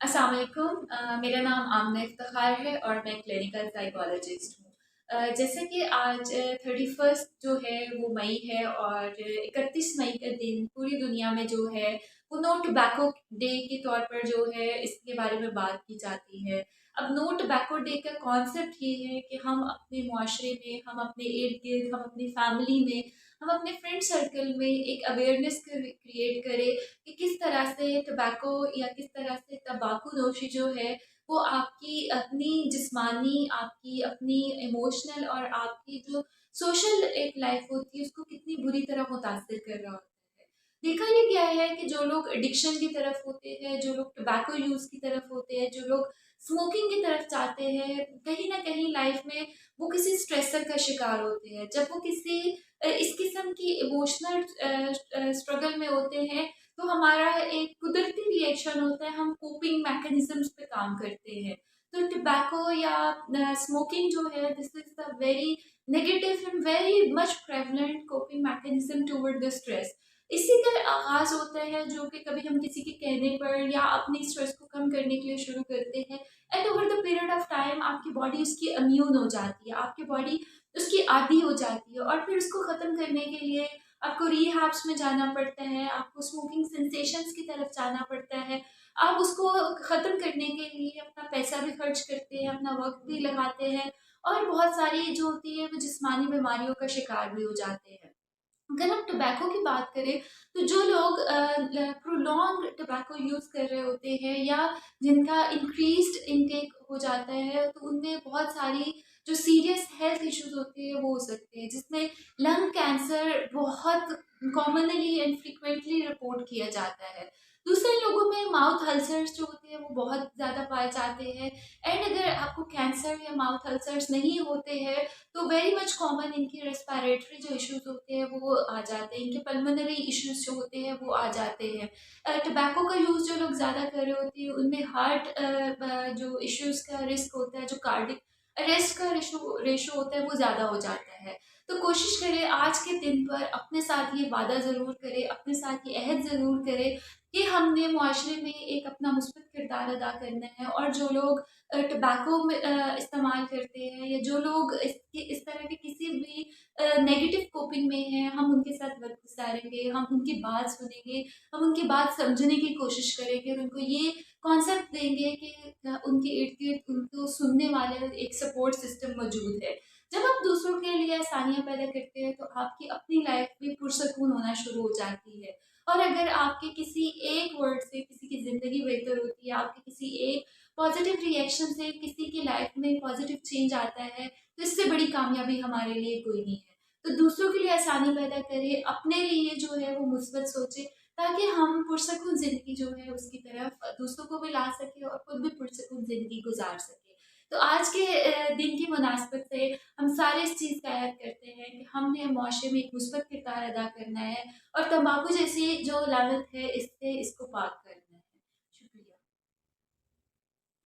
अस्सलाम वालेकुम। मेरा नाम आमना इफ्तिखार है और मैं क्लिनिकल साइकोलॉजिस्ट हूँ। जैसे कि आज 31 जो है वो मई है और 31 मई का दिन पूरी दुनिया में जो है वो नो टोबैको डे के तौर पर जो है इसके बारे में बात की जाती है। अब नो टोबैको डे का कॉन्सेप्ट ये है कि हम अपने मुआशरे में, हम अपने इर्द गिर्द, हम अपनी फैमिली में, हम अपने फ्रेंड सर्कल में एक अवेयरनेस क्रिएट करें कि किस तरह से टोबैको या किस तरह से तंबाकू नोशी जो है वो आपकी अपनी जिस्मानी, आपकी अपनी इमोशनल और आपकी जो सोशल एक लाइफ होती है उसको कितनी बुरी तरह मुतासिर कर रहा होता है। देखा ये गया है कि जो लोग एडिक्शन की तरफ होते हैं, जो लोग टोबैको यूज़ की तरफ होते हैं, जो लोग स्मोकिंग की तरफ जाते हैं, कहीं न कहीं लाइफ में वो किसी स्ट्रेसर का शिकार होते हैं। जब वो किसी इस किस्म की इमोशनल स्ट्रगल में होते हैं तो हमारा एक कुदरती रिएक्शन होता है, हम कोपिंग मैकेनिज्म्स पे काम करते हैं। तो टोबैको या स्मोकिंग जो है this is the very negative and very much prevalent coping mechanism toward the stress. इसी का आगाज होता है जो कि कभी हम किसी के कहने पर या अपनी स्ट्रेस को कम करने के लिए शुरू करते हैं and over the period of time आपकी बॉडी उसकी इम्यून हो जाती है, आपकी बॉडी उसकी आदी हो जाती है और फिर उसको ख़त्म करने के लिए आपको रिहैब्स में जाना पड़ता है, आपको स्मोकिंग सेंसेशंस की तरफ जाना पड़ता है। आप उसको ख़त्म करने के लिए अपना पैसा भी खर्च करते हैं, अपना वक़्त भी लगाते हैं और बहुत सारी जो होती है वो जिस्मानी बीमारियों का शिकार भी हो जाते हैं। अगर हम टोबैको की बात करें तो जो लोग प्रोलॉन्ग टोबैको यूज़ कर रहे होते हैं या जिनका इंक्रीज्ड इनटेक हो जाता है तो उनमें बहुत सारी जो सीरियस हेल्थ इश्यूज होते हैं वो हो सकते हैं, जिसमें लंग कैंसर बहुत कॉमनली एंड फ्रीक्वेंटली रिपोर्ट किया जाता है। दूसरे लोगों में माउथ अल्सर्स जो होते हैं वो बहुत ज़्यादा पाए जाते हैं एंड अगर आपको कैंसर या माउथ अल्सर्स नहीं होते हैं तो वेरी मच कॉमन इनकी रेस्पिरेटरी जो इश्यूज होते हैं वो आ जाते हैं, इनके पल्मोनरी इश्यूज जो होते हैं वो आ जाते हैं। टोबैको का यूज़ जो लोग ज़्यादा कर रहे होते हैं उनमें हार्ट जो इश्यूज का रिस्क होता है, जो कार्डिक अरेस्ट का रेशो होता है वो ज़्यादा हो जाता है। तो कोशिश करें आज के दिन पर अपने साथ ये वादा ज़रूर करें, अपने साथ ये अहद ज़रूर करें कि हमने मुआशरे में एक अपना मुस्बत किरदार अदा करना है और जो लोग टोबैको में इस्तेमाल करते हैं या जो लोग इस तरह के किसी भी नेगेटिव कोपिंग में हैं, हम उनके साथ वक़्त गुज़ारेंगे, हम उनकी बात सुनेंगे, हम उनकी बात समझने की कोशिश करेंगे और उनको ये कॉन्सेप्ट देंगे कि उनके इर्द-गिर्द उनको सुनने वाले एक सपोर्ट सिस्टम मौजूद है। जब आप दूसरों के लिए आसानियाँ पैदा करते हैं, तो आपकी अपनी लाइफ़ भी पुरसकून होना शुरू हो जाती है। और अगर आपके किसी एक वर्ड से किसी की ज़िंदगी बेहतर होती है, आपके किसी एक पॉजिटिव रिएक्शन से किसी की लाइफ में पॉजिटिव चेंज आता है, तो इससे बड़ी कामयाबी हमारे लिए कोई नहीं है। तो दूसरों के लिए आसानी पैदा करें, अपने लिए जो है वो मुस्बत सोचें, ताकि हम पुरसकून ज़िंदगी जो है उसकी तरफ दूसरों को भी ला सकें और खुद भी पुरसकून ज़िंदगी गुजार सकें। तो आज के दिन की मुनासबत से हम सारे इस चीज़ का ऐड करते हैं कि हमने मुआशरे में एक मुस्बत किरदार अदा करना है और तंबाकू जैसी जो लानत है इससे इसको पाक करना है।